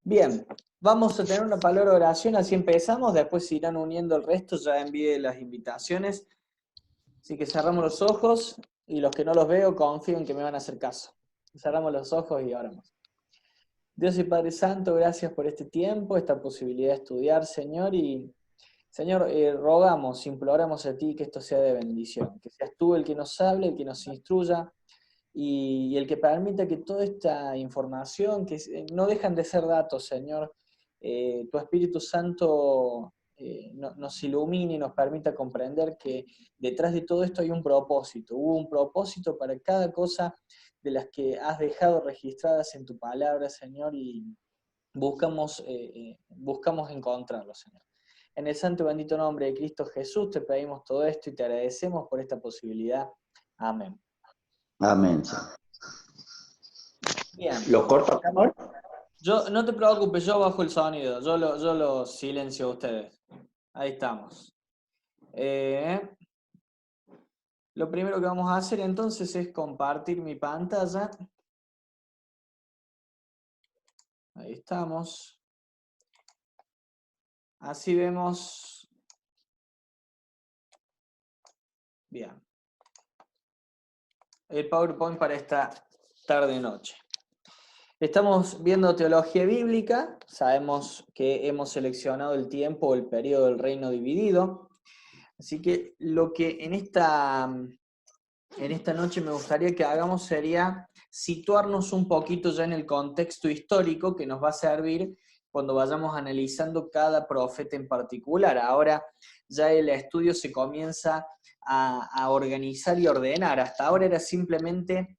Bien, vamos a tener una palabra de oración, así empezamos, después se irán uniendo el resto, ya envié las invitaciones. Así que cerramos los ojos y los que no los veo confío en que me van a hacer caso. Cerramos los ojos y oramos. Dios y Padre Santo, gracias por este tiempo, esta posibilidad de estudiar, Señor, y Señor, rogamos, imploramos a ti que esto sea de bendición, que seas tú el que nos hable, el que nos instruya, y el que permita que toda esta información, que no dejan de ser datos, Señor, tu Espíritu Santo nos ilumine y nos permita comprender que detrás de todo esto hay un propósito. Hubo un propósito para cada cosa de las que has dejado registradas en tu palabra, Señor, y buscamos encontrarlo, Señor. En el santo y bendito nombre de Cristo Jesús te pedimos todo esto y te agradecemos por esta posibilidad. Amén. Amén, Señor. Bien. ¿Lo corto acá, amor? No te preocupes, yo bajo el sonido, yo lo silencio a ustedes. Ahí estamos. Lo primero que vamos a hacer entonces es compartir mi pantalla. Ahí estamos. Así vemos. Bien. El PowerPoint para esta tarde-noche. Estamos viendo teología bíblica, sabemos que hemos seleccionado el tiempo o el periodo del reino dividido, así que lo que en esta noche me gustaría que hagamos sería situarnos un poquito ya en el contexto histórico que nos va a servir cuando vayamos analizando cada profeta en particular. Ahora ya el estudio se comienza a organizar y ordenar. Hasta ahora era simplemente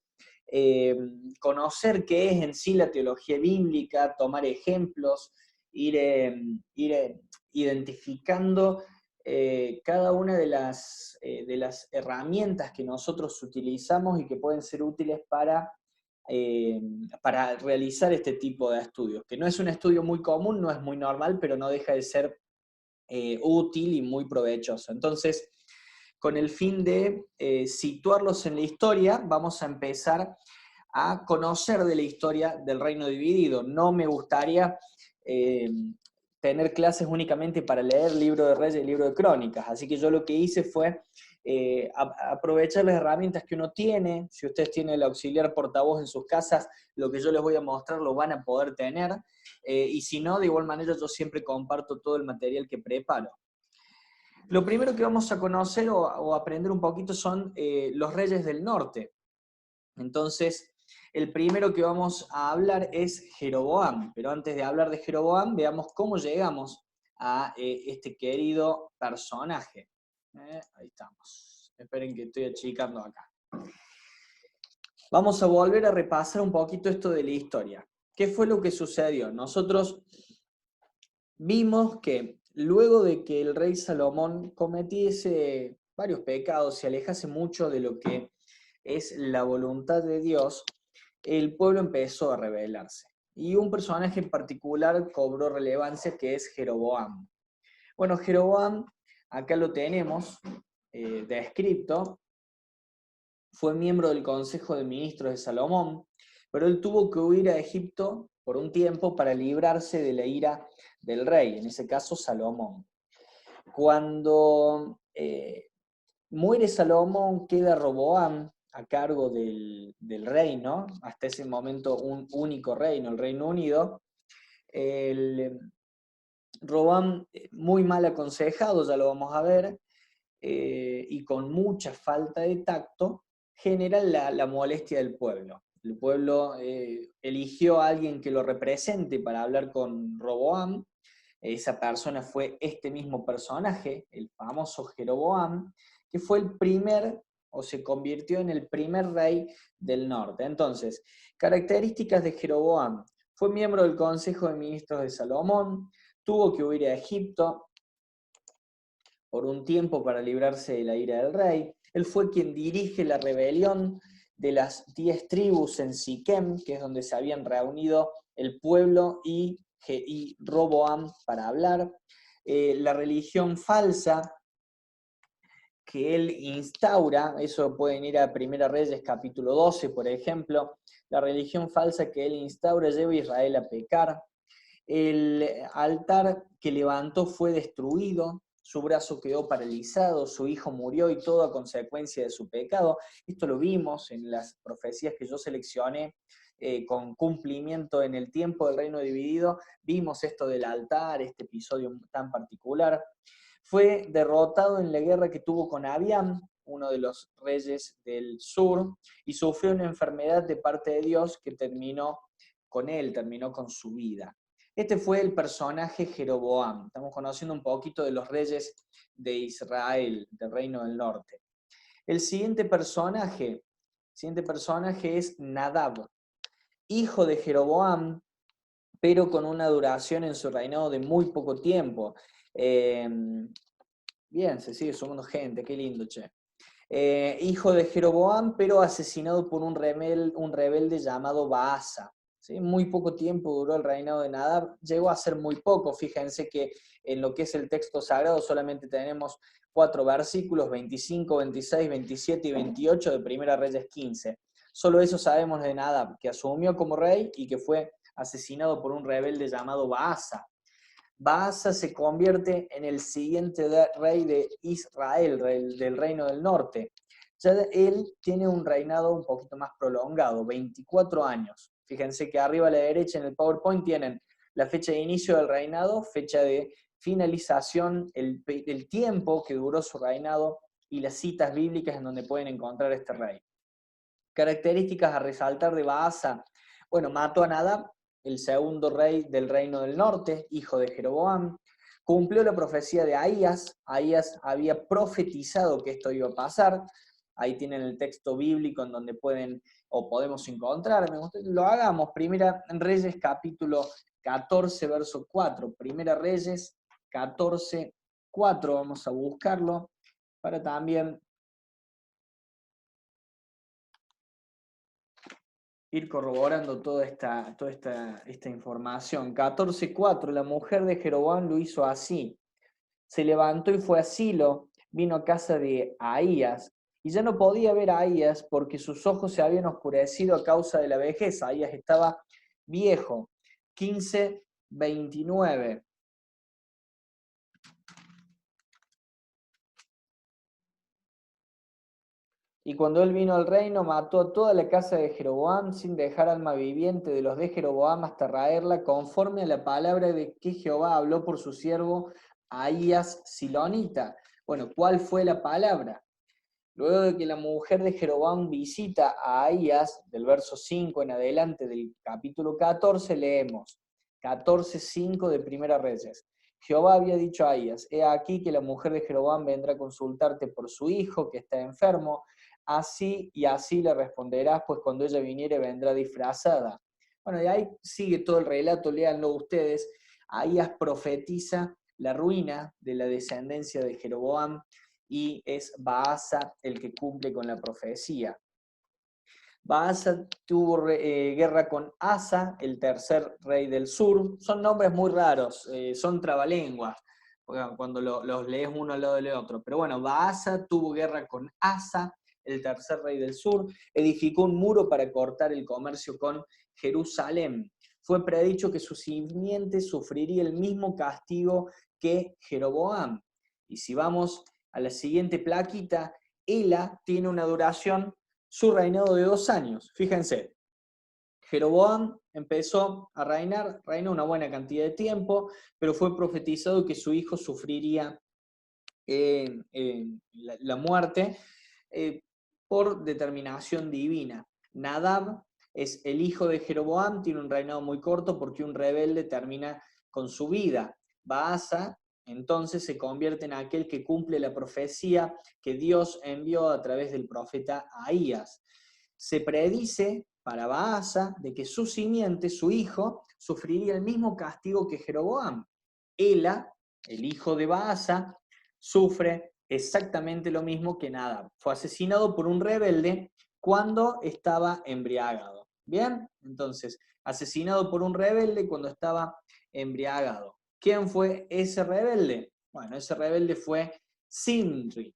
conocer qué es en sí la teología bíblica, tomar ejemplos, ir identificando cada una de las herramientas que nosotros utilizamos y que pueden ser útiles para realizar este tipo de estudios, que no es un estudio muy común, no es muy normal, pero no deja de ser útil y muy provechoso. Entonces, con el fin de situarlos en la historia, vamos a empezar a conocer de la historia del reino dividido. No me gustaría tener clases únicamente para leer libro de Reyes y libro de Crónicas, así que yo lo que hice fue aprovechar las herramientas que uno tiene. Si ustedes tienen el auxiliar portavoz en sus casas, lo que yo les voy a mostrar lo van a poder tener, y si no, de igual manera yo siempre comparto todo el material que preparo. Lo primero que vamos a conocer o aprender un poquito son los reyes del norte. Entonces, el primero que vamos a hablar es Jeroboam, pero antes de hablar de Jeroboam, veamos cómo llegamos a este querido personaje. Ahí estamos. Esperen que estoy achicando acá. Vamos a volver a repasar un poquito esto de la historia. ¿Qué fue lo que sucedió? Nosotros vimos que luego de que el rey Salomón cometiese varios pecados, se alejase mucho de lo que es la voluntad de Dios, el pueblo empezó a rebelarse. Y un personaje en particular cobró relevancia, que es Jeroboam. Bueno, Jeroboam, acá lo tenemos descrito, fue miembro del Consejo de Ministros de Salomón, pero él tuvo que huir a Egipto por un tiempo para librarse de la ira del rey, en ese caso Salomón. Cuando muere Salomón, queda Roboam a cargo del reino, hasta ese momento un único reino, el Reino Unido. Roboam, muy mal aconsejado, ya lo vamos a ver, y con mucha falta de tacto, genera la molestia del pueblo. El pueblo eligió a alguien que lo represente para hablar con Roboam. Esa persona fue este mismo personaje, el famoso Jeroboam, que fue el primer, o se convirtió en el primer rey del norte. Entonces, características de Jeroboam. Fue miembro del Consejo de Ministros de Salomón, tuvo que huir a Egipto por un tiempo para librarse de la ira del rey. Él fue quien dirige la rebelión de las 10 tribus en Siquem, que es donde se habían reunido el pueblo y Roboam para hablar. La religión falsa que él instaura, eso pueden ir a Primera Reyes capítulo 12, por ejemplo, la religión falsa que él instaura lleva a Israel a pecar. El altar que levantó fue destruido, su brazo quedó paralizado, su hijo murió y todo a consecuencia de su pecado. Esto lo vimos en las profecías que yo seleccioné con cumplimiento en el tiempo del reino dividido. Vimos esto del altar, este episodio tan particular. Fue derrotado en la guerra que tuvo con Abiam, uno de los reyes del sur, y sufrió una enfermedad de parte de Dios que terminó con él, terminó con su vida. Este fue el personaje Jeroboam. Estamos conociendo un poquito de los reyes de Israel, del reino del norte. El siguiente personaje es Nadab, hijo de Jeroboam, pero con una duración en su reinado de muy poco tiempo. Bien, se sigue sumando gente, qué lindo, che. Hijo de Jeroboam, pero asesinado por un rebelde llamado Baasa. ¿Sí? Muy poco tiempo duró el reinado de Nadab, llegó a ser muy poco. Fíjense que en lo que es el texto sagrado solamente tenemos 4 versículos, 25, 26, 27 y 28 de Primera Reyes 15. Solo eso sabemos de Nadab, que asumió como rey y que fue asesinado por un rebelde llamado Baasa. Baasa se convierte en el siguiente rey de Israel, del reino del norte. Ya él tiene un reinado un poquito más prolongado, 24 años. Fíjense que arriba a la derecha en el PowerPoint tienen la fecha de inicio del reinado, fecha de finalización, el tiempo que duró su reinado y las citas bíblicas en donde pueden encontrar este rey. Características a resaltar de Baasa. Bueno, mató a Nadab, el segundo rey del reino del norte, hijo de Jeroboam. Cumplió la profecía de Ahías. Ahías había profetizado que esto iba a pasar. Ahí tienen el texto bíblico en donde pueden o podemos encontrar. Lo hagamos. Primera Reyes capítulo 14, verso 4. Primera Reyes 14, 4. Vamos a buscarlo para también ir corroborando toda esta información. 14:4, la mujer de Jeroboam lo hizo así. Se levantó y fue a Silo, vino a casa de Ahías, y ya no podía ver a Ahías porque sus ojos se habían oscurecido a causa de la vejez. Ahías estaba viejo. 15:29. Y cuando él vino al reino, mató a toda la casa de Jeroboam, sin dejar alma viviente de los de Jeroboam hasta raerla, conforme a la palabra de que Jehová habló por su siervo Ahías Silonita. Bueno, ¿cuál fue la palabra? Luego de que la mujer de Jeroboam visita a Ahías, del verso 5 en adelante del capítulo 14, leemos 14:5 de Primera Reyes. Jehová había dicho a Ahías: he aquí que la mujer de Jeroboam vendrá a consultarte por su hijo que está enfermo, así y así le responderás, pues cuando ella viniere vendrá disfrazada. Bueno, y ahí sigue todo el relato, léanlo ustedes. Ahías profetiza la ruina de la descendencia de Jeroboam, y es Baasa el que cumple con la profecía. Baasa tuvo guerra con Asa, el tercer rey del sur. Son nombres muy raros, son trabalenguas, cuando los lees uno al lado del otro. Pero bueno, Baasa tuvo guerra con Asa, el tercer rey del sur. Edificó un muro para cortar el comercio con Jerusalén. Fue predicho que su simiente sufriría el mismo castigo que Jeroboam. Y si vamos a la siguiente plaquita, Ela tiene una duración, su reinado de 2 años. Fíjense, Jeroboam empezó a reinó una buena cantidad de tiempo, pero fue profetizado que su hijo sufriría la muerte por determinación divina. Nadab es el hijo de Jeroboam, tiene un reinado muy corto porque un rebelde termina con su vida. Baasa entonces se convierte en aquel que cumple la profecía que Dios envió a través del profeta Ahías. Se predice para Baasa de que su simiente, su hijo, sufriría el mismo castigo que Jeroboam. Ela, el hijo de Baasa, sufre exactamente lo mismo que Nadab. Fue asesinado por un rebelde cuando estaba embriagado. ¿Bien? Entonces, asesinado por un rebelde cuando estaba embriagado. ¿Quién fue ese rebelde? Bueno, ese rebelde fue Zimri.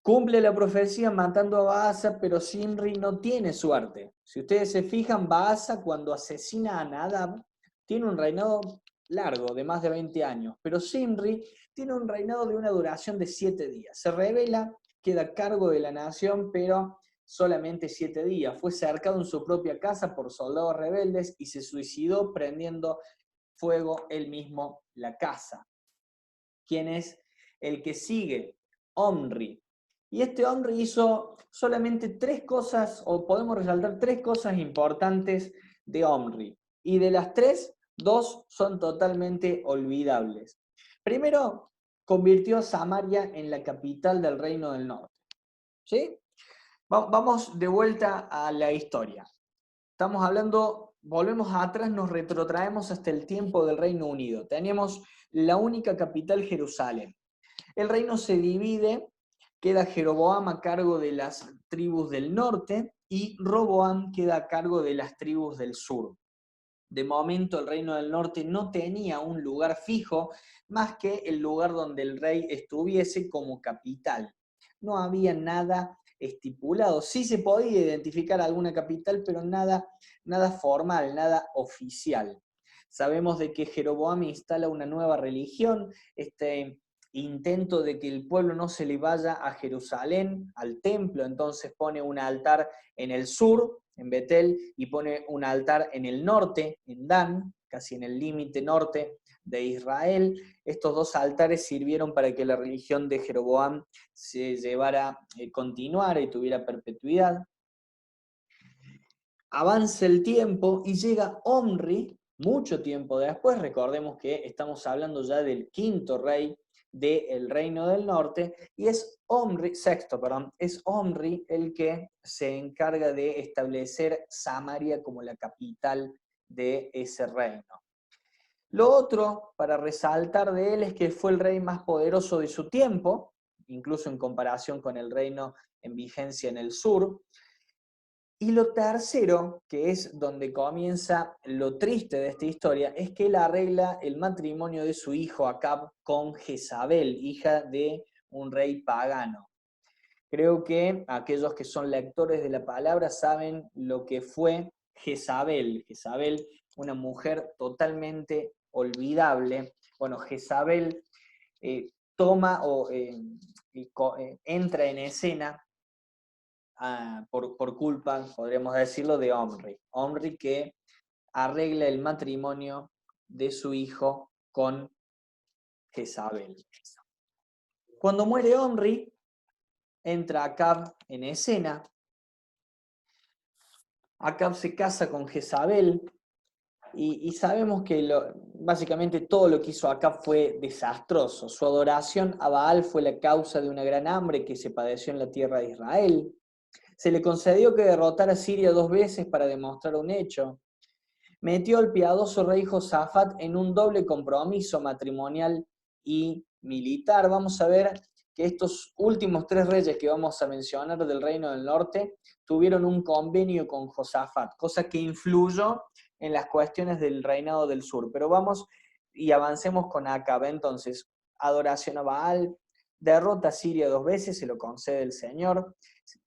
Cumple la profecía matando a Baasa, pero Zimri no tiene suerte. Si ustedes se fijan, Baasa cuando asesina a Nadab, tiene un reinado largo, de más de 20 años, pero Zimri tiene un reinado de una duración de 7 días. Se rebela, queda a cargo de la nación, pero solamente 7 días. Fue cercado en su propia casa por soldados rebeldes y se suicidó prendiendo fuego él mismo la casa. ¿Quién es el que sigue? Omri. Y este Omri hizo solamente 3 cosas, o podemos resaltar 3 cosas importantes de Omri. Y de las 3, 2 son totalmente olvidables. Primero, convirtió a Samaria en la capital del Reino del Norte. ¿Sí? Vamos de vuelta a la historia. Estamos hablando, volvemos atrás, nos retrotraemos hasta el tiempo del Reino Unido. Teníamos la única capital, Jerusalén. El reino se divide, queda Jeroboam a cargo de las tribus del norte y Roboam queda a cargo de las tribus del sur. De momento el reino del norte no tenía un lugar fijo más que el lugar donde el rey estuviese como capital. No había nada estipulado. Sí se podía identificar alguna capital, pero nada formal, nada oficial. Sabemos de que Jeroboam instala una nueva religión, este intento de que el pueblo no se le vaya a Jerusalén, al templo, entonces pone un altar en el sur, en Betel, y pone un altar en el norte, en Dan, casi en el límite norte de Israel. Estos 2 altares sirvieron para que la religión de Jeroboam se continuara y tuviera perpetuidad. Avanza el tiempo y llega Omri, mucho tiempo después. Recordemos que estamos hablando ya del 5º rey del Reino del Norte, y es Omri el que se encarga de establecer Samaria como la capital de ese reino. Lo otro para resaltar de él es que fue el rey más poderoso de su tiempo, incluso en comparación con el reino en vigencia en el sur. Y lo tercero, que es donde comienza lo triste de esta historia, es que él arregla el matrimonio de su hijo Acab con Jezabel, hija de un rey pagano. Creo que aquellos que son lectores de la palabra saben lo que fue Jezabel. Jezabel, una mujer totalmente olvidable. Bueno, Jezabel entra en escena por culpa, podríamos decirlo, de Omri. Omri que arregla el matrimonio de su hijo con Jezabel. Cuando muere Omri, entra Acab en escena. Acab se casa con Jezabel y sabemos que básicamente todo lo que hizo Acab fue desastroso. Su adoración a Baal fue la causa de una gran hambre que se padeció en la tierra de Israel. Se le concedió que derrotara a Siria 2 veces para demostrar un hecho. Metió al piadoso rey Josafat en un doble compromiso matrimonial y militar. Vamos a ver que estos últimos 3 reyes que vamos a mencionar del Reino del Norte tuvieron un convenio con Josafat, cosa que influyó en las cuestiones del reinado del sur. Pero vamos y avancemos con Acab. Entonces, adoración a Baal, derrota a Siria 2 veces, se lo concede el Señor,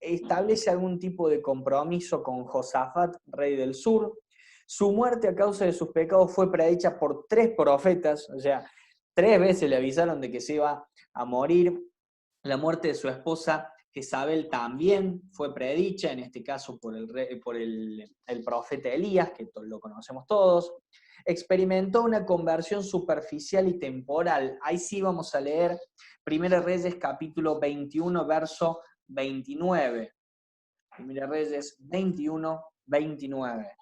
establece algún tipo de compromiso con Josafat, rey del sur. Su muerte a causa de sus pecados fue predicha por 3 profetas, o sea, 3 veces le avisaron de que se iba a morir. La muerte de su esposa Jezabel también fue predicha, en este caso por el profeta Elías, que lo conocemos todos. Experimentó una conversión superficial y temporal. Ahí sí vamos a leer 1 Reyes capítulo 21, verso 29. 1 Reyes 21, 29.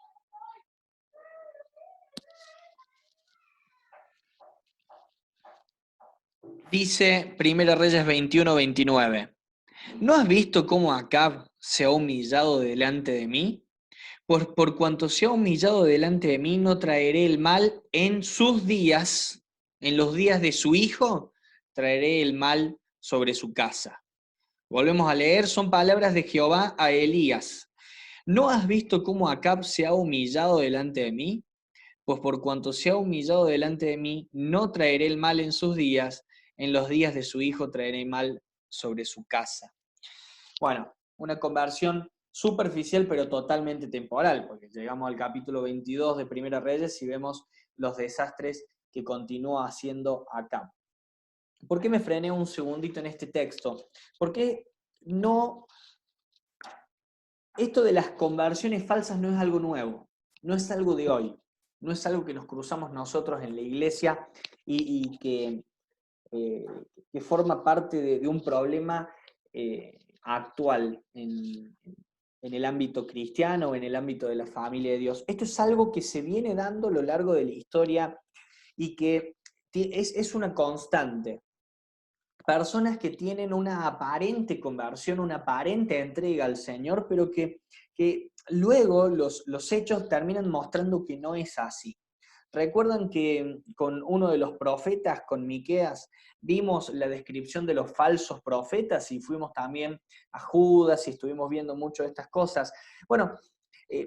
Dice 1 Reyes 21, 29. ¿No has visto cómo Acab se ha humillado delante de mí? Pues por cuanto se ha humillado delante de mí, no traeré el mal en sus días, en los días de su hijo, traeré el mal sobre su casa. Volvemos a leer, son palabras de Jehová a Elías. ¿No has visto cómo Acab se ha humillado delante de mí? Pues por cuanto se ha humillado delante de mí, no traeré el mal en sus días, en los días de su hijo traeré mal sobre su casa. Bueno, una conversión superficial pero totalmente temporal, porque llegamos al capítulo 22 de Primera Reyes y vemos los desastres que continúa haciendo Acab. ¿Por qué me frené un segundito en este texto? Porque esto de las conversiones falsas no es algo nuevo, no es algo de hoy, no es algo que nos cruzamos nosotros en la iglesia y que forma parte de un problema actual en el ámbito cristiano o en el ámbito de la familia de Dios. Esto es algo que se viene dando a lo largo de la historia y que es una constante. Personas que tienen una aparente conversión, una aparente entrega al Señor, pero que luego los hechos terminan mostrando que no es así. Recuerdan que con uno de los profetas, con Miqueas, vimos la descripción de los falsos profetas y fuimos también a Judas y estuvimos viendo mucho de estas cosas. Bueno,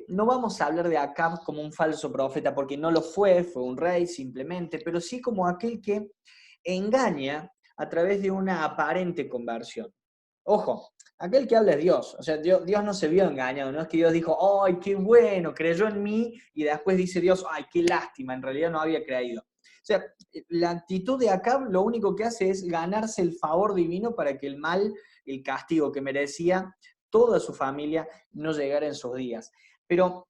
no vamos a hablar de Acab como un falso profeta porque no lo fue un rey simplemente, pero sí como aquel que engaña a través de una aparente conversión. Ojo, aquel que habla es Dios, o sea, Dios no se vio engañado, no es que Dios dijo, ¡ay, qué bueno, creyó en mí! Y después dice Dios, ¡ay, qué lástima, en realidad no había creído! O sea, la actitud de Acab lo único que hace es ganarse el favor divino para que el mal, el castigo que merecía toda su familia, no llegara en sus días. Pero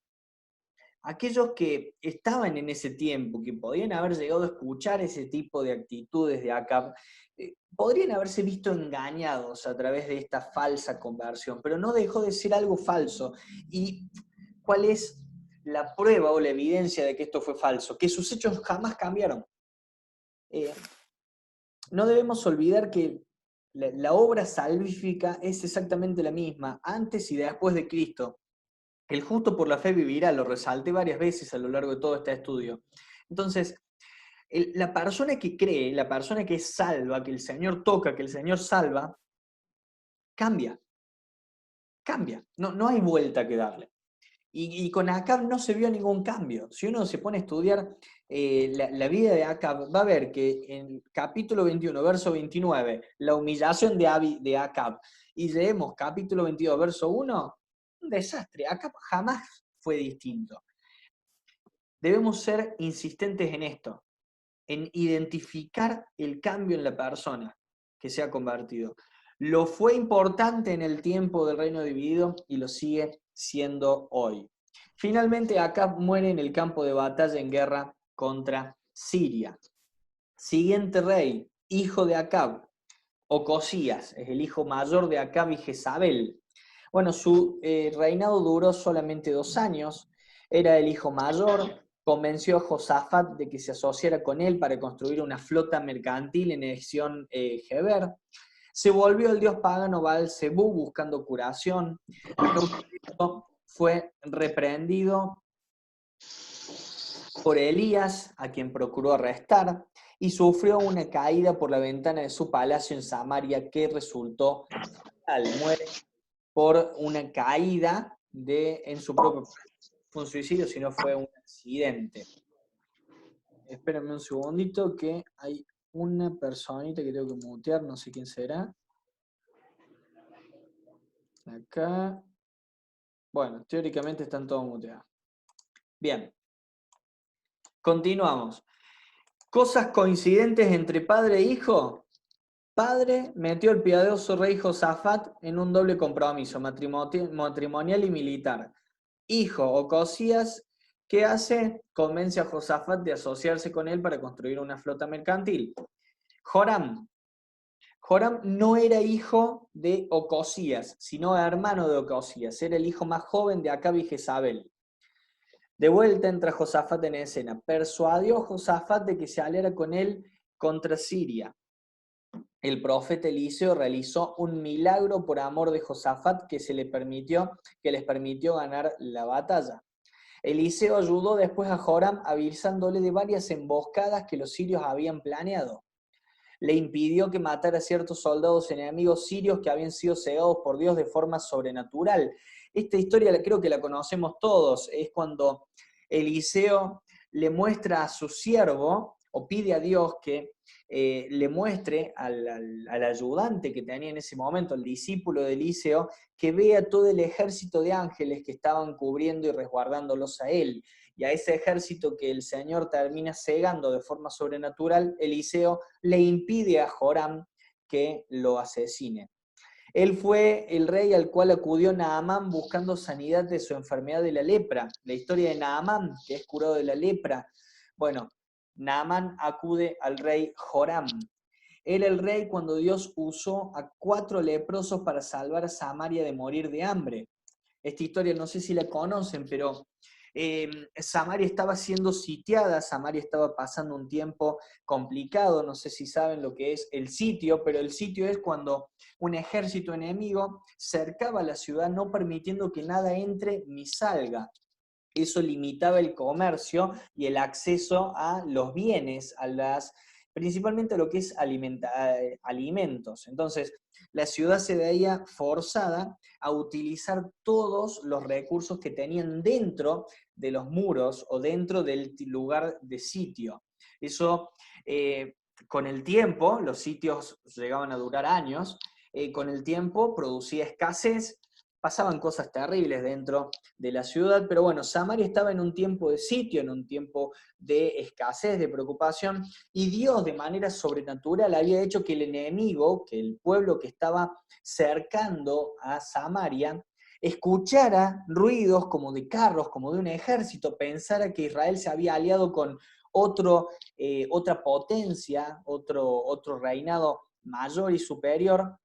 aquellos que estaban en ese tiempo, que podían haber llegado a escuchar ese tipo de actitudes de Acab, podrían haberse visto engañados a través de esta falsa conversión, pero no dejó de ser algo falso. ¿Y cuál es la prueba o la evidencia de que esto fue falso? Que sus hechos jamás cambiaron. No debemos olvidar que la obra salvífica es exactamente la misma, antes y después de Cristo. El justo por la fe vivirá, lo resalté varias veces a lo largo de todo este estudio. Entonces, la persona que cree, la persona que es salva, que el Señor toca, que el Señor salva, cambia. Cambia. No hay vuelta que darle. Y con Acab no se vio ningún cambio. Si uno se pone a estudiar la vida de Acab, va a ver que en capítulo 21, verso 29, la humillación de Acab, y leemos capítulo 22, verso 1, un desastre. Acab jamás fue distinto. Debemos ser insistentes en esto, en identificar el cambio en la persona que se ha convertido. Lo fue importante en el tiempo del reino dividido y lo sigue siendo hoy. Finalmente, Acab muere en el campo de batalla en guerra contra Siria. Siguiente rey, hijo de Acab, Ocosías, es el hijo mayor de Acab y Jezabel. Bueno, su reinado duró solamente 2 años, era el hijo mayor, convenció a Josafat de que se asociara con él para construir una flota mercantil en Ezión Geber. Se volvió el dios pagano Baal-Zebú buscando curación, pero fue reprendido por Elías, a quien procuró arrestar, y sufrió una caída por la ventana de su palacio en Samaria que resultó fatal. Muere por una caída en su propio palacio. Fue un suicidio, sino fue un accidente. Espérenme un segundito que hay una personita que tengo que mutear, no sé quién será. Acá. Bueno, teóricamente están todos muteados. Bien. Continuamos. Cosas coincidentes entre padre e hijo. Padre metió al piadoso rey Josafat en un doble compromiso, matrimonial y militar. Hijo, Ocosías, ¿qué hace? Convence a Josafat de asociarse con él para construir una flota mercantil. Joram no era hijo de Ocosías, sino hermano de Ocosías. Era el hijo más joven de Acab y Jezabel. De vuelta entra Josafat en escena. Persuadió a Josafat de que se aliara con él contra Siria. El profeta Eliseo realizó un milagro por amor de Josafat que les permitió ganar la batalla. Eliseo ayudó después a Joram avisándole de varias emboscadas que los sirios habían planeado. Le impidió que matara a ciertos soldados enemigos sirios que habían sido cegados por Dios de forma sobrenatural. Esta historia creo que la conocemos todos, es cuando Eliseo le muestra a su siervo o pide a Dios que le muestre al ayudante que tenía en ese momento, al discípulo de Eliseo, que vea todo el ejército de ángeles que estaban cubriendo y resguardándolos a él. Y a ese ejército que el Señor termina cegando de forma sobrenatural, Eliseo le impide a Joram que lo asesine. Él fue el rey al cual acudió Naamán buscando sanidad de su enfermedad de la lepra. La historia de Naamán, que es curado de la lepra. Bueno, Naamán acude al rey Joram. Era el rey cuando Dios usó a 4 leprosos para salvar a Samaria de morir de hambre. Esta historia no sé si la conocen, pero Samaria estaba siendo sitiada, Samaria estaba pasando un tiempo complicado, no sé si saben lo que es el sitio, pero el sitio es cuando un ejército enemigo cercaba la ciudad no permitiendo que nada entre ni salga. Eso limitaba el comercio y el acceso a los bienes, principalmente a lo que es alimentos. Entonces, la ciudad se veía forzada a utilizar todos los recursos que tenían dentro de los muros o dentro del lugar de sitio. Eso, con el tiempo, los sitios llegaban a durar años, con el tiempo producía escasez, pasaban cosas terribles dentro de la ciudad, pero bueno, Samaria estaba en un tiempo de sitio, en un tiempo de escasez, de preocupación, y Dios de manera sobrenatural había hecho que el enemigo, que el pueblo que estaba cercando a Samaria, escuchara ruidos como de carros, como de un ejército, pensara que Israel se había aliado con otra potencia, otro reinado mayor y superior,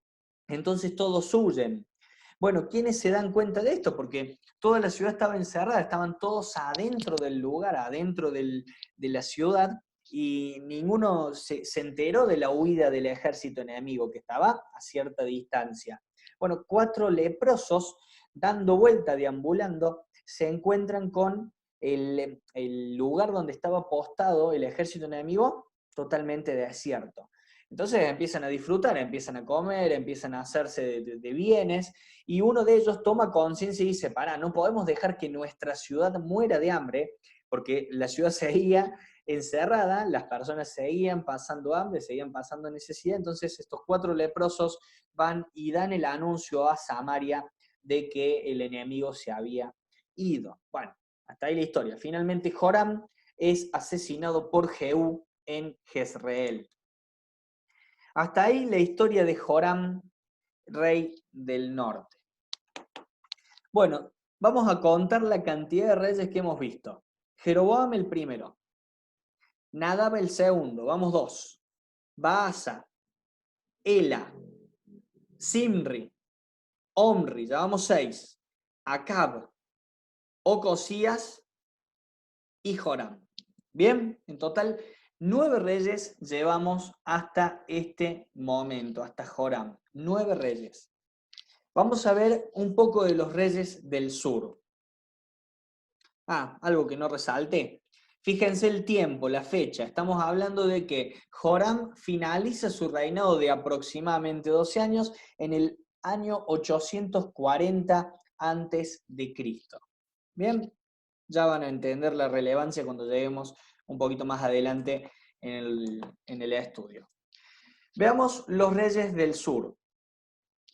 entonces todos huyen. Bueno, ¿quiénes se dan cuenta de esto? Porque toda la ciudad estaba encerrada, estaban todos adentro del lugar, adentro de la ciudad, y ninguno se enteró de la huida del ejército enemigo, que estaba a cierta distancia. Bueno, 4 leprosos, dando vuelta, deambulando, se encuentran con el lugar donde estaba postado el ejército enemigo totalmente desierto. Entonces empiezan a disfrutar, empiezan a comer, empiezan a hacerse de bienes, y uno de ellos toma conciencia y dice, pará, no podemos dejar que nuestra ciudad muera de hambre, porque la ciudad seguía encerrada, las personas seguían pasando hambre, seguían pasando necesidad, entonces estos 4 leprosos van y dan el anuncio a Samaria de que el enemigo se había ido. Bueno, hasta ahí la historia. Finalmente Joram es asesinado por Jehú en Jezreel. Hasta ahí la historia de Joram, rey del norte. Bueno, vamos a contar la cantidad de reyes que hemos visto. Jeroboam el primero, Nadab el segundo, vamos 2, Baasa, Ela, Simri, Omri, ya vamos 6, Acab, Ocosías y Joram. Bien, en total 9 reyes llevamos hasta este momento, hasta Joram. 9 reyes. Vamos a ver un poco de los reyes del sur. Algo que no resalté. Fíjense el tiempo, la fecha. Estamos hablando de que Joram finaliza su reinado de aproximadamente 12 años en el año 840 a.C. Bien, ya van a entender la relevancia cuando lleguemos un poquito más adelante en el estudio. Veamos los reyes del sur.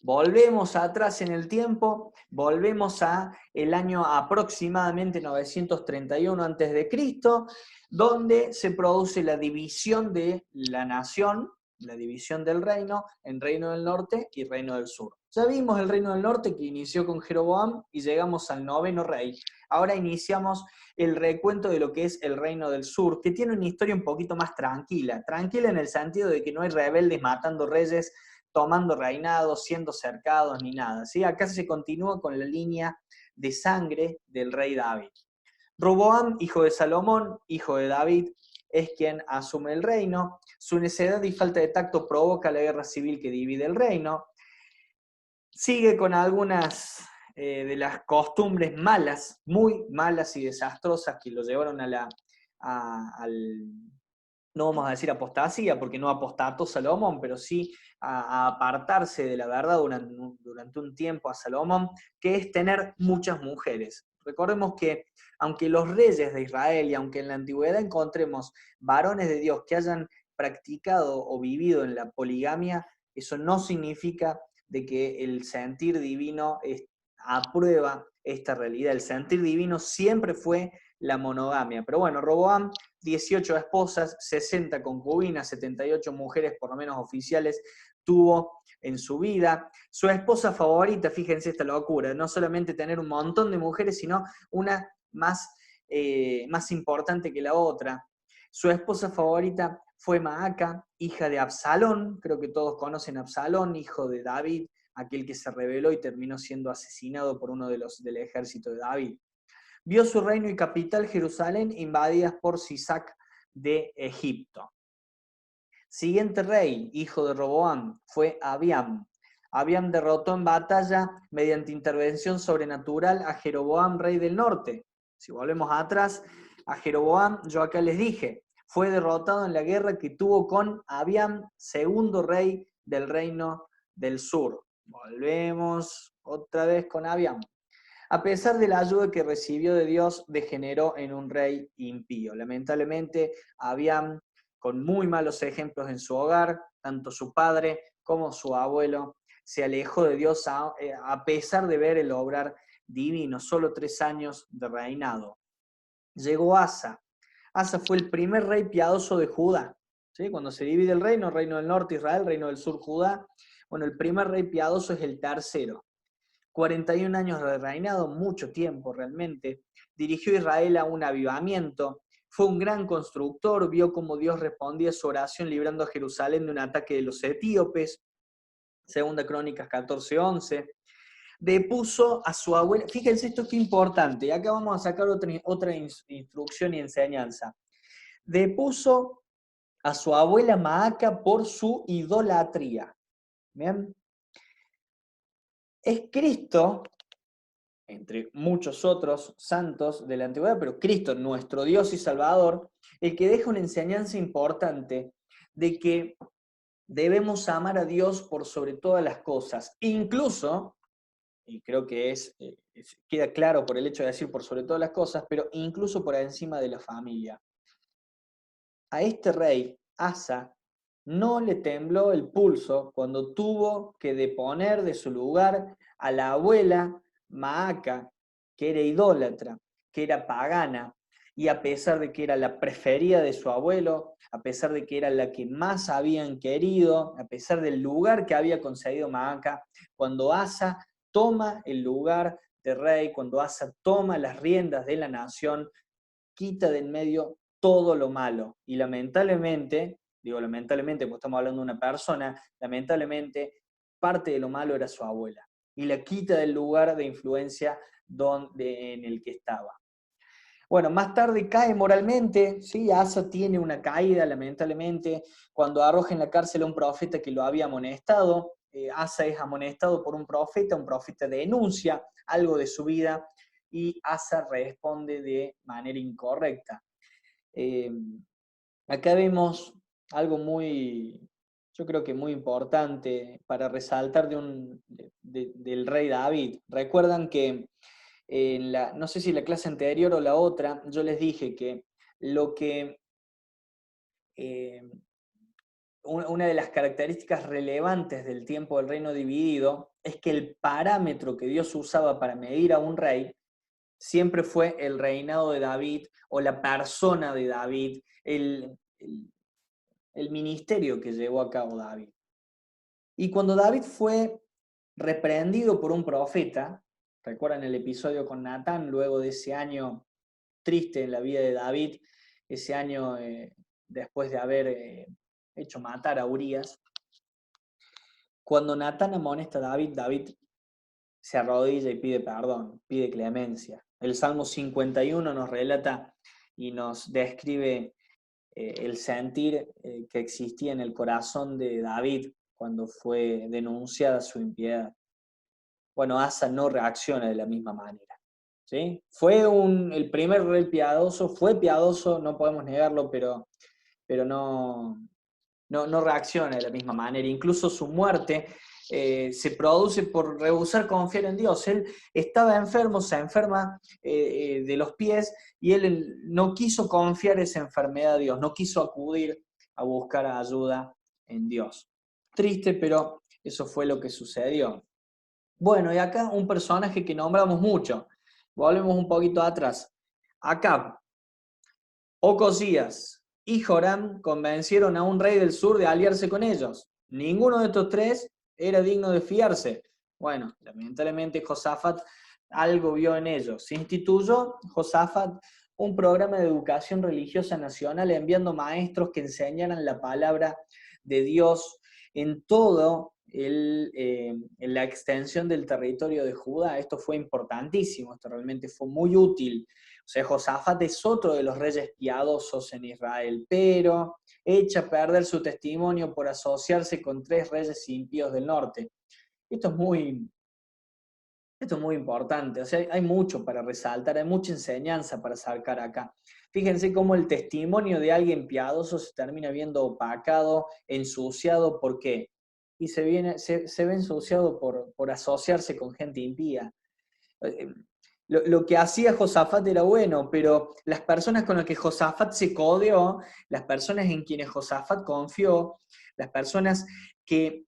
Volvemos atrás en el tiempo, volvemos a el año aproximadamente 931 a.C., donde se produce la división de la nación, la división del reino, en Reino del Norte y Reino del Sur. Ya vimos el Reino del Norte que inició con Jeroboam y llegamos al 9º rey. Ahora iniciamos el recuento de lo que es el Reino del Sur, que tiene una historia un poquito más tranquila. Tranquila en el sentido de que no hay rebeldes matando reyes, tomando reinados, siendo cercados, ni nada. ¿Sí? Acá se continúa con la línea de sangre del rey David. Roboam, hijo de Salomón, hijo de David, es quien asume el reino. Su necedad y falta de tacto provoca la guerra civil que divide el reino. Sigue con algunas de las costumbres malas, muy malas y desastrosas que lo llevaron al no vamos a decir apostasía, porque no apostató Salomón, pero sí a apartarse de la verdad durante un tiempo a Salomón, que es tener muchas mujeres. Recordemos que aunque los reyes de Israel y aunque en la antigüedad encontremos varones de Dios que hayan practicado o vivido en la poligamia, eso no significa de que el sentir divino aprueba esta realidad. El sentir divino siempre fue la monogamia. Pero bueno, Roboam, 18 esposas, 60 concubinas, 78 mujeres, por lo menos oficiales, tuvo en su vida. Su esposa favorita, fíjense esta locura, no solamente tener un montón de mujeres, sino una más importante que la otra. Su esposa favorita fue Maaca, hija de Absalón, creo que todos conocen a Absalón, hijo de David, aquel que se rebeló y terminó siendo asesinado por uno de los del ejército de David. Vio su reino y capital, Jerusalén, invadidas por Sisac de Egipto. Siguiente rey, hijo de Roboam, fue Abiam. Abiam derrotó en batalla, mediante intervención sobrenatural, a Jeroboam, rey del norte. Si volvemos atrás, a Jeroboam, yo acá les dije, fue derrotado en la guerra que tuvo con Abiam, segundo rey del reino del sur. Volvemos otra vez con Abiam. A pesar de la ayuda que recibió de Dios, degeneró en un rey impío. Lamentablemente, Abiam, con muy malos ejemplos en su hogar, tanto su padre como su abuelo, se alejó de Dios a pesar de ver el obrar divino. Solo 3 años de reinado. Llegó Asa. Asa fue el primer rey piadoso de Judá. ¿Sí? Cuando se divide el reino del norte Israel, reino del sur Judá, bueno, el primer rey piadoso es el tercero. 41 años de reinado, mucho tiempo realmente. Dirigió a Israel a un avivamiento. Fue un gran constructor, vio cómo Dios respondía a su oración librando a Jerusalén de un ataque de los etíopes. Segunda Crónicas 14:11. Depuso a su abuela, fíjense esto que importante, y acá vamos a sacar otra instrucción y enseñanza. Depuso a su abuela Maaca por su idolatría. ¿Bien? Es Cristo, entre muchos otros santos de la antigüedad, pero Cristo, nuestro Dios y Salvador, el que deja una enseñanza importante de que debemos amar a Dios por sobre todas las cosas, incluso, y creo que queda claro por el hecho de decir por sobre todas las cosas, pero incluso por encima de la familia. A este rey, Asa, no le tembló el pulso cuando tuvo que deponer de su lugar a la abuela Maaca, que era idólatra, que era pagana, y a pesar de que era la preferida de su abuelo, a pesar de que era la que más habían querido, a pesar del lugar que había concedido Maaca, cuando Asa toma el lugar de rey, cuando Asa toma las riendas de la nación, quita de en medio todo lo malo. Y lamentablemente, digo lamentablemente porque estamos hablando de una persona, lamentablemente parte de lo malo era su abuela. Y la quita del lugar de influencia en el que estaba. Bueno, más tarde cae moralmente, ¿sí? Asa tiene una caída, lamentablemente, cuando arroja en la cárcel a un profeta que lo había amonestado. Asa es amonestado por un profeta denuncia algo de su vida, y Asa responde de manera incorrecta. Acá vemos algo yo creo que muy importante para resaltar del rey David. Recuerdan que no sé si la clase anterior o la otra, yo les dije que una de las características relevantes del tiempo del reino dividido es que el parámetro que Dios usaba para medir a un rey siempre fue el reinado de David o la persona de David, el ministerio que llevó a cabo David. Y cuando David fue reprendido por un profeta, recuerdan el episodio con Natán, luego de ese año triste en la vida de David, ese año después de haber hecho matar a Urías, cuando Natán amonesta a David, David se arrodilla y pide perdón, pide clemencia. El Salmo 51 nos relata y nos describe el sentir que existía en el corazón de David cuando fue denunciada su impiedad. Bueno, Asa no reacciona de la misma manera. ¿Sí? Fue el primer rey piadoso, fue piadoso, no podemos negarlo, pero no reacciona de la misma manera. Incluso su muerte se produce por rehusar confiar en Dios. Él estaba enfermo, se enferma de los pies, y él no quiso confiar esa enfermedad a Dios, no quiso acudir a buscar ayuda en Dios. Triste, pero eso fue lo que sucedió. Bueno, y acá un personaje que nombramos mucho. Volvemos un poquito atrás. Acab, Ocosías y Joram convencieron a un rey del sur de aliarse con ellos. Ninguno de estos tres era digno de fiarse. Bueno, lamentablemente Josafat algo vio en ellos. Se instituyó Josafat un programa de educación religiosa nacional, enviando maestros que enseñaran la palabra de Dios en todo en la extensión del territorio de Judá. Esto fue importantísimo, esto realmente fue muy útil. O sea, Josafat es otro de los reyes piadosos en Israel, pero echa a perder su testimonio por asociarse con 3 reyes impíos del norte. Esto es muy importante, o sea, hay mucho para resaltar, hay mucha enseñanza para sacar acá. Fíjense cómo el testimonio de alguien piadoso se termina viendo opacado, ensuciado. ¿Por qué? Y se ve ensuciado por asociarse con gente impía. Lo que hacía Josafat era bueno, pero las personas con las que Josafat se codeó, las personas en quienes Josafat confió, las personas que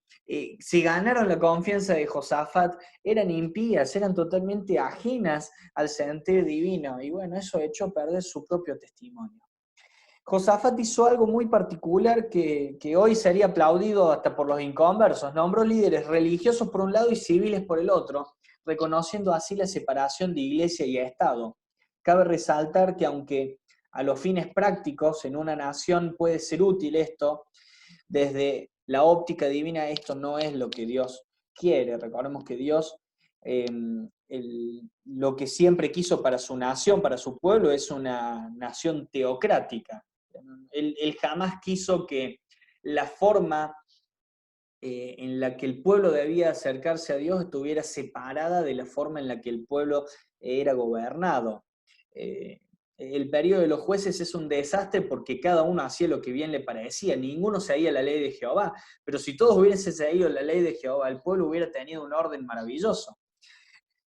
se ganaron la confianza de Josafat, eran impías, eran totalmente ajenas al sentir divino, y bueno, eso echó a perder su propio testimonio. Josafat hizo algo muy particular que hoy sería aplaudido hasta por los inconversos. Nombró líderes religiosos por un lado y civiles por el otro, reconociendo así la separación de iglesia y Estado. Cabe resaltar que aunque a los fines prácticos en una nación puede ser útil esto, desde la óptica divina esto no es lo que Dios quiere. Recordemos que Dios lo que siempre quiso para su nación, para su pueblo, es una nación teocrática. Él jamás quiso que la forma en la que el pueblo debía acercarse a Dios estuviera separada de la forma en la que el pueblo era gobernado. El periodo de los jueces es un desastre porque cada uno hacía lo que bien le parecía, ninguno seguía la ley de Jehová, pero si todos hubiesen seguido la ley de Jehová, el pueblo hubiera tenido un orden maravilloso.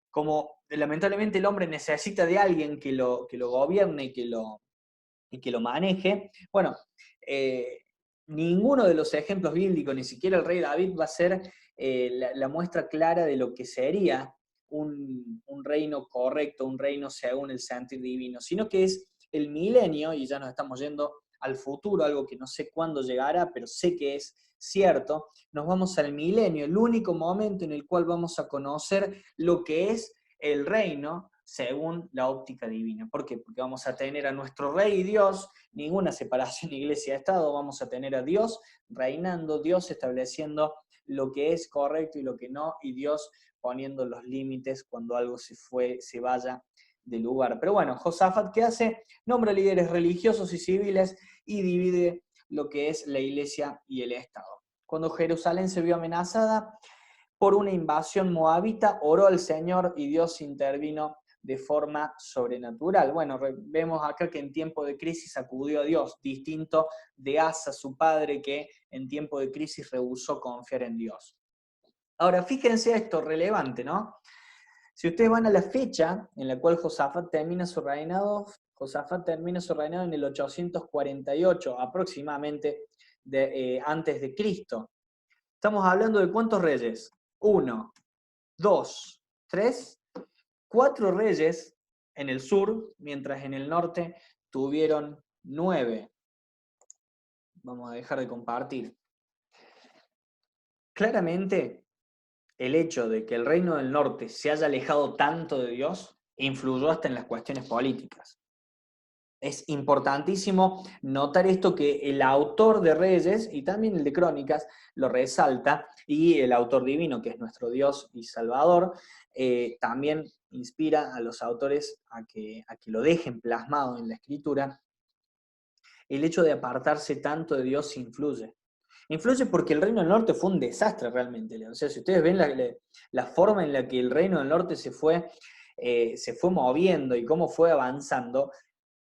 Como lamentablemente el hombre necesita de alguien que lo gobierne y que lo maneje, bueno, ninguno de los ejemplos bíblicos, ni siquiera el rey David, va a ser la muestra clara de lo que sería un reino correcto, un reino según el sentir divino, sino que es el milenio, y ya nos estamos yendo al futuro, algo que no sé cuándo llegará, pero sé que es cierto. Nos vamos al milenio, el único momento en el cual vamos a conocer lo que es el reino según la óptica divina. ¿Por qué? Porque vamos a tener a nuestro Rey y Dios, ninguna separación iglesia-estado, vamos a tener a Dios reinando, Dios estableciendo lo que es correcto y lo que no, y Dios poniendo los límites cuando algo se vaya del lugar. Pero bueno, Josafat, ¿qué hace? Nombra líderes religiosos y civiles y divide lo que es la iglesia y el Estado. Cuando Jerusalén se vio amenazada por una invasión moabita, oró al Señor y Dios intervino de forma sobrenatural. Bueno, vemos acá que en tiempo de crisis acudió a Dios, distinto de Asa, su padre, que en tiempo de crisis rehusó confiar en Dios. Ahora, fíjense esto relevante, ¿no? Si ustedes van a la fecha en la cual Josafat termina su reinado en el 848 aproximadamente antes de Cristo. Estamos hablando de ¿cuántos reyes? 1, 2, 3, 4 reyes en el sur, mientras en el norte tuvieron 9. Vamos a dejar de compartir. Claramente, el hecho de que el reino del norte se haya alejado tanto de Dios influyó hasta en las cuestiones políticas. Es importantísimo notar esto, que el autor de Reyes y también el de Crónicas lo resalta, y el autor divino, que es nuestro Dios y Salvador, también inspira a los autores a que lo dejen plasmado en la Escritura. El hecho de apartarse tanto de Dios influye. Influye porque el Reino del Norte fue un desastre realmente. O sea, si ustedes ven la forma en la que el Reino del Norte se fue moviendo y cómo fue avanzando,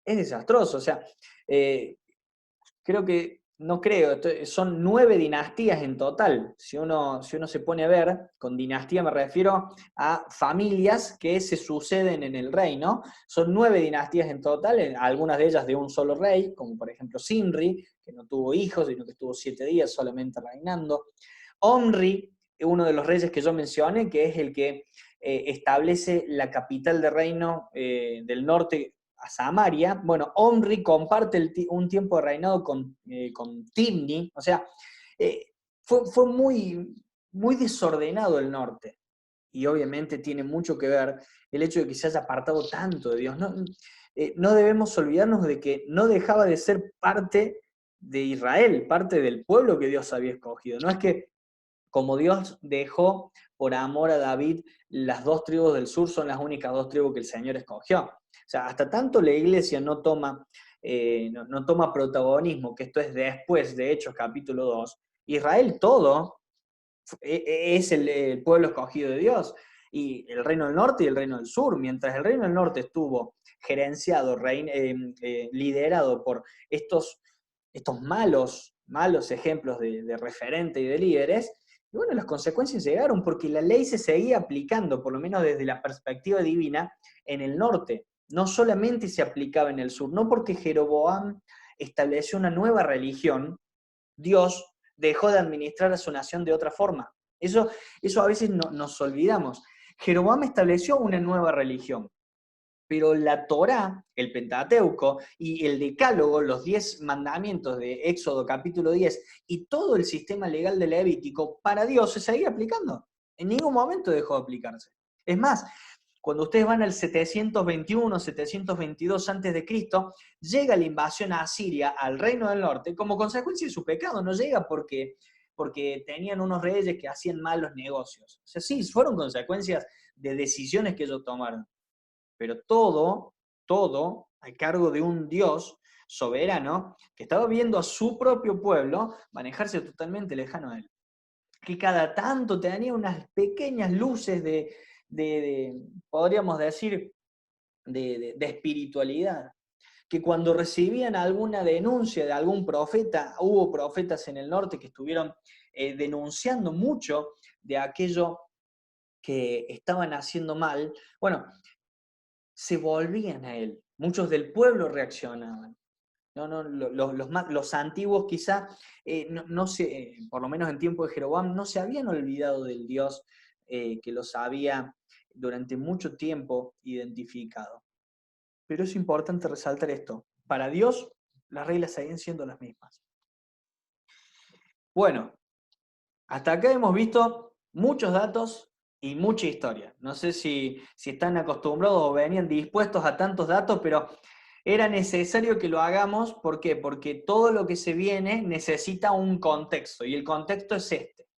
es desastroso. O sea, creo que no creo, son 9 dinastías en total. Si uno se pone a ver, con dinastía me refiero a familias que se suceden en el reino. Son 9 dinastías en total, algunas de ellas de un solo rey, como por ejemplo Zimri, que no tuvo hijos, sino que estuvo 7 días solamente reinando. Omri, uno de los reyes que yo mencioné, que es el que establece la capital del reino del norte a Samaria. Bueno, Omri comparte un tiempo de reinado con Tibni, o sea, fue muy, muy desordenado el norte. Y obviamente tiene mucho que ver el hecho de que se haya apartado tanto de Dios. No debemos olvidarnos de que no dejaba de ser parte de Israel, parte del pueblo que Dios había escogido. No es que como Dios dejó por amor a David, las 2 tribus del sur son las únicas 2 tribus que el Señor escogió. O sea, hasta tanto la iglesia no toma protagonismo, que esto es después de Hechos capítulo 2, Israel todo es el pueblo escogido de Dios, y el reino del norte y el reino del sur. Mientras el reino del norte estuvo gerenciado, liderado por estos malos ejemplos de referente y de líderes, y bueno, las consecuencias llegaron porque la ley se seguía aplicando, por lo menos desde la perspectiva divina, en el norte. No solamente se aplicaba en el sur, no porque Jeroboam estableció una nueva religión, Dios dejó de administrar a su nación de otra forma. Eso a veces nos olvidamos. Jeroboam estableció una nueva religión, pero la Torá, el Pentateuco y el Decálogo, los 10 mandamientos de Éxodo capítulo 10 y todo el sistema legal de Levítico, para Dios se seguía aplicando. En ningún momento dejó de aplicarse. Es más, cuando ustedes van al 721, 722 a.C., llega la invasión a Asiria, al reino del norte, como consecuencia de su pecado. No llega porque tenían unos reyes que hacían malos negocios. O sea, sí, fueron consecuencias de decisiones que ellos tomaron. Pero todo a cargo de un Dios soberano que estaba viendo a su propio pueblo manejarse totalmente lejano a él. Que cada tanto tenía unas pequeñas luces podríamos decir, de espiritualidad. Que cuando recibían alguna denuncia de algún profeta, hubo profetas en el norte que estuvieron denunciando mucho de aquello que estaban haciendo mal, bueno, se volvían a él. Muchos del pueblo reaccionaban. Los antiguos quizá, por lo menos en tiempo de Jeroboam, no se habían olvidado del Dios que los había durante mucho tiempo identificado. Pero es importante resaltar esto. Para Dios, las reglas siguen siendo las mismas. Bueno, hasta acá hemos visto muchos datos y mucha historia. No sé si están acostumbrados o venían dispuestos a tantos datos, pero era necesario que lo hagamos. ¿Por qué? Porque todo lo que se viene necesita un contexto, y el contexto es este.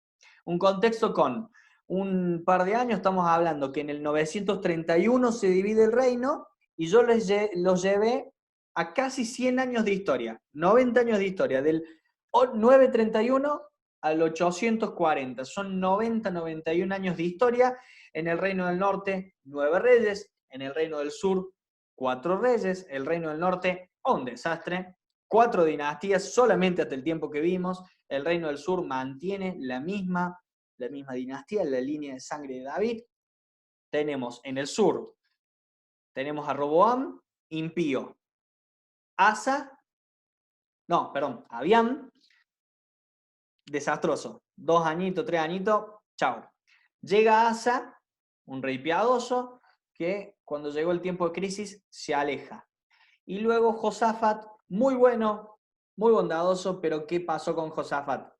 Un contexto con un par de años, estamos hablando que en el 931 se divide el reino, y yo los llevé a casi 100 años de historia, 90 años de historia, del 931 al 840. Son 91 años de historia. En el reino del norte, 9 reyes. En el reino del sur, 4 reyes. El reino del norte, un desastre. 4 dinastías solamente hasta el tiempo que vimos. El reino del sur mantiene la misma dinastía, la línea de sangre de David. Tenemos en el sur, tenemos a Roboam, impío. Abiam, desastroso. 2 añitos, 3 añitos, chao. Llega Asa, un rey piadoso, que cuando llegó el tiempo de crisis se aleja. Y luego Josafat, muy bueno, muy bondadoso, pero ¿qué pasó con Josafat?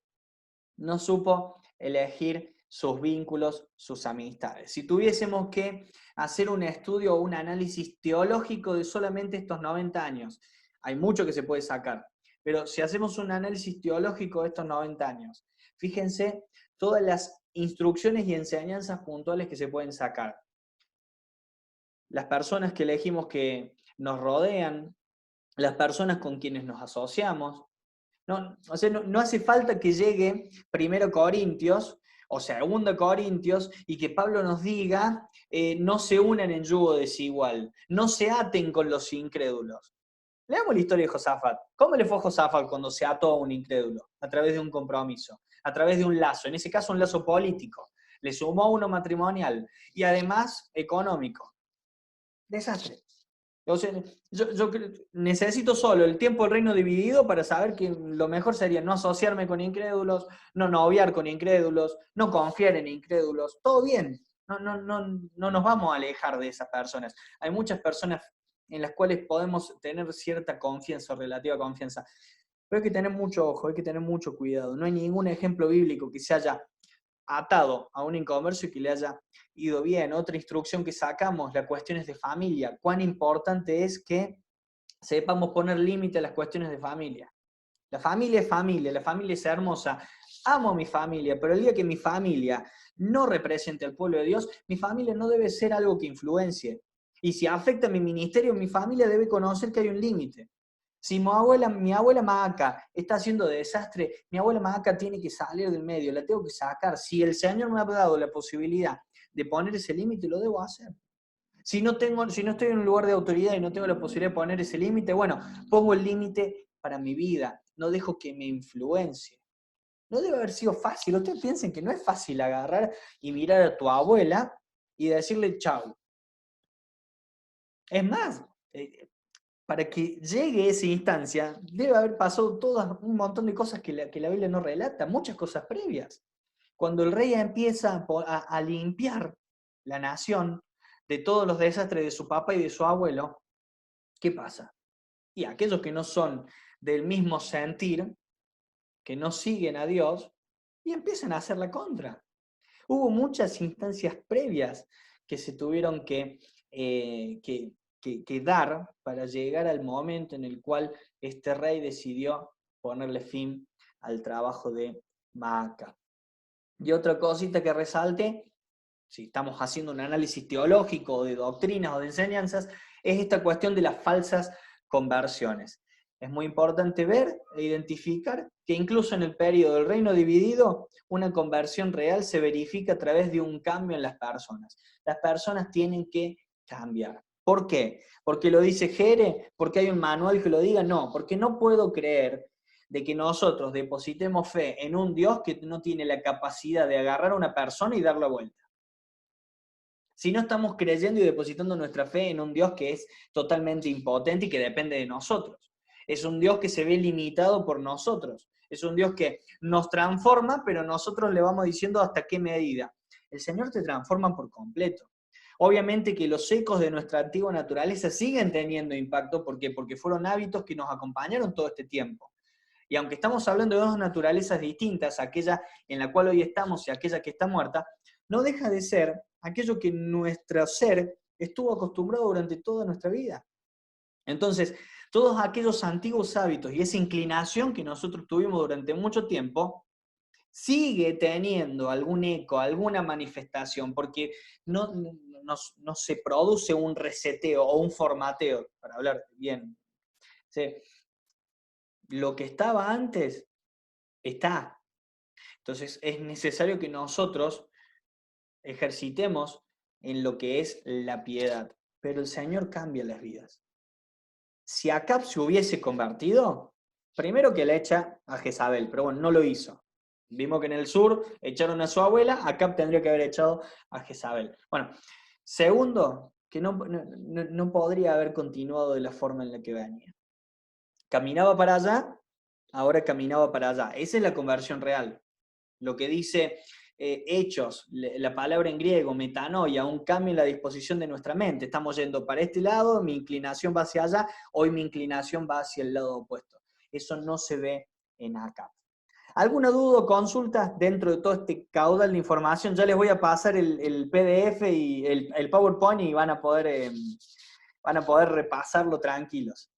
No supo elegir sus vínculos, sus amistades. Si tuviésemos que hacer un estudio o un análisis teológico de solamente estos 90 años, hay mucho que se puede sacar, pero si hacemos un análisis teológico de estos 90 años, fíjense todas las instrucciones y enseñanzas puntuales que se pueden sacar. Las personas que elegimos que nos rodean, las personas con quienes nos asociamos. No hace falta que llegue 1 Corintios o 2 Corintios y que Pablo nos diga, no se unan en yugo desigual, no se aten con los incrédulos. Leamos la historia de Josafat. ¿Cómo le fue a Josafat cuando se ató a un incrédulo? A través de un compromiso, a través de un lazo, en ese caso un lazo político. Le sumó uno matrimonial y además económico. Desastre. O sea, necesito solo el tiempo del reino dividido para saber que lo mejor sería no asociarme con incrédulos, no noviar con incrédulos, no confiar en incrédulos. Todo bien. No nos vamos a alejar de esas personas. Hay muchas personas en las cuales podemos tener cierta confianza, relativa confianza. Pero hay que tener mucho ojo, hay que tener mucho cuidado. No hay ningún ejemplo bíblico que se haya atado a un inconverso y que le haya ido bien. Otra instrucción que sacamos, las cuestiones de familia. Cuán importante es que sepamos poner límite a las cuestiones de familia. La familia es hermosa. Amo a mi familia, pero el día que mi familia no represente al pueblo de Dios, mi familia no debe ser algo que influencie. Y si afecta a mi ministerio, mi familia debe conocer que hay un límite. Si mi abuela Maca está haciendo desastre, mi abuela Maca tiene que salir del medio, la tengo que sacar. Si el Señor me ha dado la posibilidad de poner ese límite, lo debo hacer. Si no estoy en un lugar de autoridad y no tengo la posibilidad de poner ese límite, bueno, pongo el límite para mi vida, no dejo que me influencie. No debe haber sido fácil. Ustedes piensen que no es fácil agarrar y mirar a tu abuela y decirle chau. Es más, para que llegue esa instancia, debe haber pasado un montón de cosas que la Biblia no relata, muchas cosas previas. Cuando el rey empieza a limpiar la nación de todos los desastres de su papá y de su abuelo, ¿qué pasa? Y aquellos que no son del mismo sentir, que no siguen a Dios, y empiezan a hacer la contra. Hubo muchas instancias previas que se tuvieron que dar para llegar al momento en el cual este rey decidió ponerle fin al trabajo de Maaca. Y otra cosita que resalte, si estamos haciendo un análisis teológico de doctrinas o de enseñanzas, es esta cuestión de las falsas conversiones. Es muy importante ver e identificar que incluso en el periodo del reino dividido, una conversión real se verifica a través de un cambio en las personas. Las personas tienen que cambiar. ¿Por qué? ¿Porque lo dice Jere? ¿Porque hay un manual que lo diga? No, porque no puedo creer de que nosotros depositemos fe en un Dios que no tiene la capacidad de agarrar a una persona y darla vuelta. Si no estamos creyendo y depositando nuestra fe en un Dios que es totalmente impotente y que depende de nosotros. Es un Dios que se ve limitado por nosotros. Es un Dios que nos transforma, pero nosotros le vamos diciendo hasta qué medida. El Señor te transforma por completo. Obviamente que los ecos de nuestra antigua naturaleza siguen teniendo impacto. ¿Por qué? Porque fueron hábitos que nos acompañaron todo este tiempo. Y aunque estamos hablando de dos naturalezas distintas, aquella en la cual hoy estamos y aquella que está muerta, no deja de ser aquello que nuestro ser estuvo acostumbrado durante toda nuestra vida. Entonces, todos aquellos antiguos hábitos y esa inclinación que nosotros tuvimos durante mucho tiempo, sigue teniendo algún eco, alguna manifestación, porque no se produce un reseteo o un formateo, para hablar bien. ¿Sí? Lo que estaba antes está. Entonces es necesario que nosotros ejercitemos en lo que es la piedad. Pero el Señor cambia las vidas. Si Acab se hubiese convertido, primero que le echa a Jezabel, pero bueno, no lo hizo. Vimos que en el sur echaron a su abuela, Acab tendría que haber echado a Jezabel. Bueno, segundo, que no podría haber continuado de la forma en la que venía. Caminaba para allá, ahora caminaba para allá. Esa es la conversión real. Lo que dice hechos, la palabra en griego, metanoia, un cambio en la disposición de nuestra mente. Estamos yendo para este lado, mi inclinación va hacia allá, hoy mi inclinación va hacia el lado opuesto. Eso no se ve en Acab. ¿Alguna duda o consulta dentro de todo este caudal de información? Ya les voy a pasar el PDF y el PowerPoint y van a poder repasarlo tranquilos.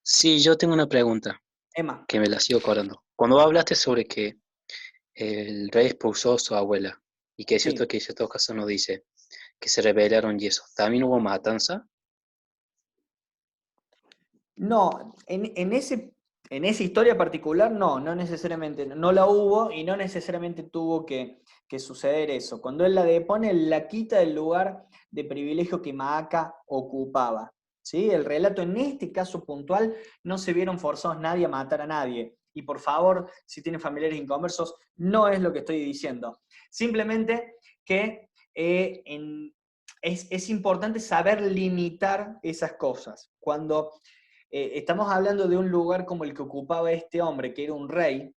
Sí, yo tengo una pregunta. Emma. Que me la sigo acordando. Cuando hablaste sobre que el rey expulsó a su abuela, y que es cierto que en ciertos casos nos dice que se rebelaron y eso, ¿también hubo matanza? No, en esa historia particular no necesariamente, no la hubo y no necesariamente tuvo que suceder eso. Cuando él la depone, él la quita del lugar de privilegio que Maaca ocupaba. ¿sí? El relato en este caso puntual no se vieron forzados nadie a matar a nadie. Y por favor, si tienen familiares inconversos, no es lo que estoy diciendo. Simplemente que es importante saber limitar esas cosas. Cuando estamos hablando de un lugar como el que ocupaba este hombre, que era un rey,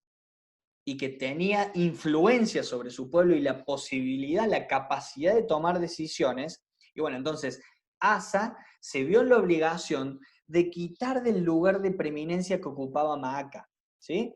y que tenía influencia sobre su pueblo y la posibilidad, la capacidad de tomar decisiones, y bueno, entonces Asa se vio en la obligación de quitar del lugar de preeminencia que ocupaba Maaca, ¿sí?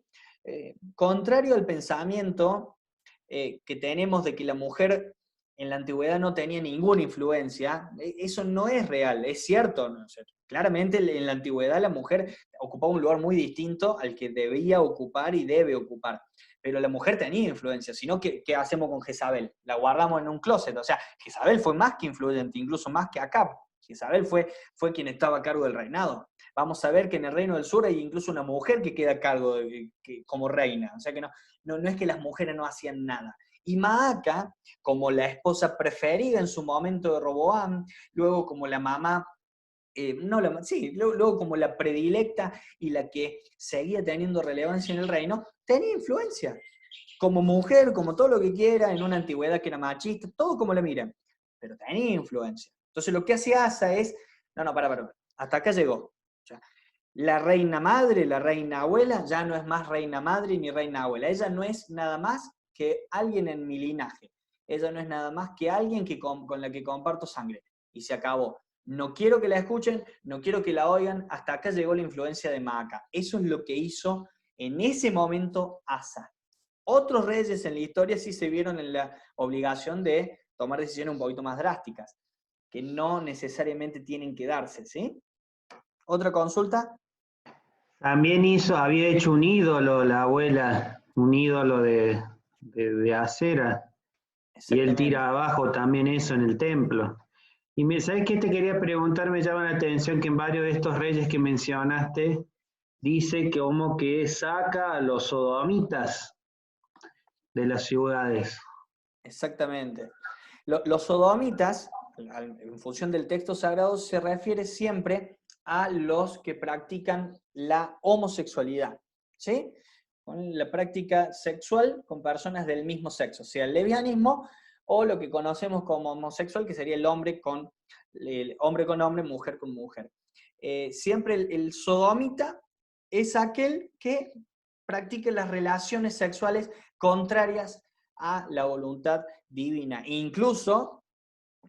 Contrario al pensamiento que tenemos de que la mujer en la antigüedad no tenía ninguna influencia, eso no es real, es cierto, ¿no? O sea, claramente en la antigüedad la mujer ocupaba un lugar muy distinto al que debía ocupar y debe ocupar, pero la mujer tenía influencia, sino ¿qué hacemos con Jezabel? La guardamos en un closet, o sea, Jezabel fue más que influyente, incluso más que Acab. Jezabel fue quien estaba a cargo del reinado. Vamos a ver que en el Reino del Sur hay incluso una mujer que queda a cargo como reina, o sea que no es que las mujeres no hacían nada. Y Maaca, como la esposa preferida en su momento de Roboam, luego como la mamá, luego como la predilecta y la que seguía teniendo relevancia en el reino, tenía influencia. Como mujer, como todo lo que quiera, en una antigüedad que era machista, todo como la miran, pero tenía influencia. Entonces lo que hace Asa es, para, hasta acá llegó. O sea, la reina madre, la reina abuela, ya no es más reina madre ni reina abuela. Ella no es nada más que alguien en mi linaje. Ella no es nada más que alguien con la que comparto sangre. Y se acabó. No quiero que la escuchen, no quiero que la oigan. Hasta acá llegó la influencia de Maaca. Eso es lo que hizo en ese momento Asa. Otros reyes en la historia sí se vieron en la obligación de tomar decisiones un poquito más drásticas, que no necesariamente tienen que darse, ¿sí? ¿Otra consulta? También había hecho un ídolo la abuela, un ídolo de acera, y él tira abajo también eso en el templo. Y ¿sabes qué te quería preguntar? Me llama la atención que en varios de estos reyes que mencionaste, dice que como que saca a los sodomitas de las ciudades. Exactamente. Los sodomitas, en función del texto sagrado, se refiere siempre a los que practican la homosexualidad, ¿sí? Con la práctica sexual con personas del mismo sexo, sea el lesbianismo o lo que conocemos como homosexual, que sería el hombre con hombre, mujer con mujer. Siempre el sodomita es aquel que practique las relaciones sexuales contrarias a la voluntad divina. Incluso,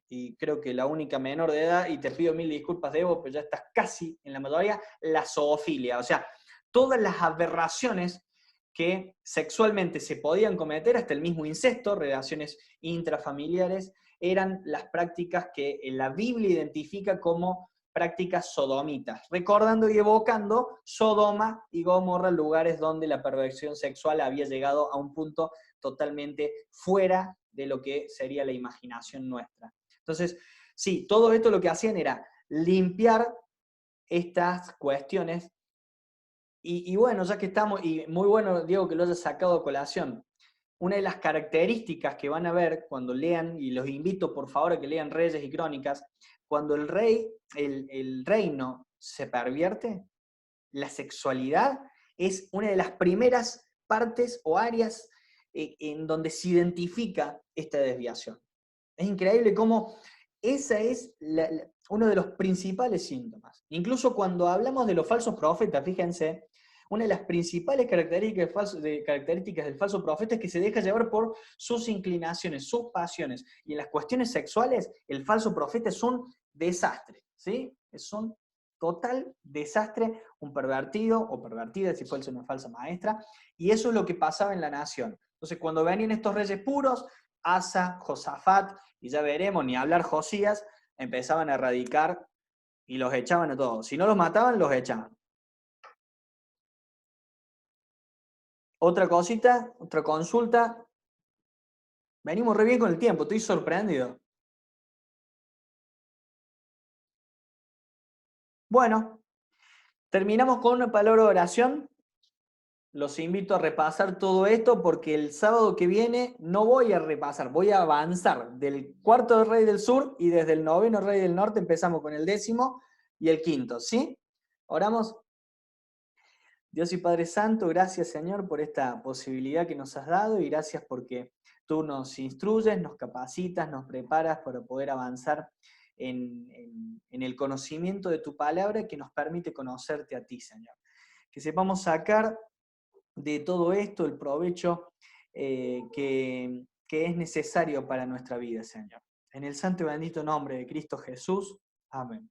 y creo que la única menor de edad, y te pido mil disculpas, Debo, pero ya estás casi en la mayoría, la zoofilia. O sea, todas las aberraciones que sexualmente se podían cometer, hasta el mismo incesto, relaciones intrafamiliares, eran las prácticas que la Biblia identifica como prácticas sodomitas, recordando y evocando Sodoma y Gomorra, lugares donde la perversión sexual había llegado a un punto totalmente fuera de lo que sería la imaginación nuestra. Entonces, sí, todo esto lo que hacían era limpiar estas cuestiones. Y bueno, ya que estamos, y muy bueno, Diego, que lo hayas sacado a colación, una de las características que van a ver cuando lean, y los invito por favor a que lean Reyes y Crónicas, cuando el reino se pervierte, la sexualidad es una de las primeras partes o áreas en donde se identifica esta desviación. Es increíble cómo esa es uno de los principales síntomas. Incluso cuando hablamos de los falsos profetas, fíjense, una de las principales características del falso profeta es que se deja llevar por sus inclinaciones, sus pasiones. Y en las cuestiones sexuales, el falso profeta es un desastre, ¿sí? Es un total desastre, un pervertido o pervertida, si fuese una falsa maestra. Y eso es lo que pasaba en la nación. Entonces, cuando venían estos reyes puros, Asa, Josafat, y ya veremos, ni hablar Josías, empezaban a erradicar y los echaban a todos. Si no los mataban, los echaban. Otra cosita, otra consulta. Venimos re bien con el tiempo, estoy sorprendido. Bueno, terminamos con una palabra de oración. Los invito a repasar todo esto porque el sábado que viene no voy a repasar, voy a avanzar del cuarto rey del sur y desde el noveno rey del norte empezamos con el 10º y el quinto, ¿sí? Oramos. Dios y Padre Santo, gracias Señor por esta posibilidad que nos has dado y gracias porque tú nos instruyes, nos capacitas, nos preparas para poder avanzar en el conocimiento de tu palabra que nos permite conocerte a ti, Señor. Que sepamos sacar de todo esto el provecho que es necesario para nuestra vida, Señor. En el santo y bendito nombre de Cristo Jesús. Amén.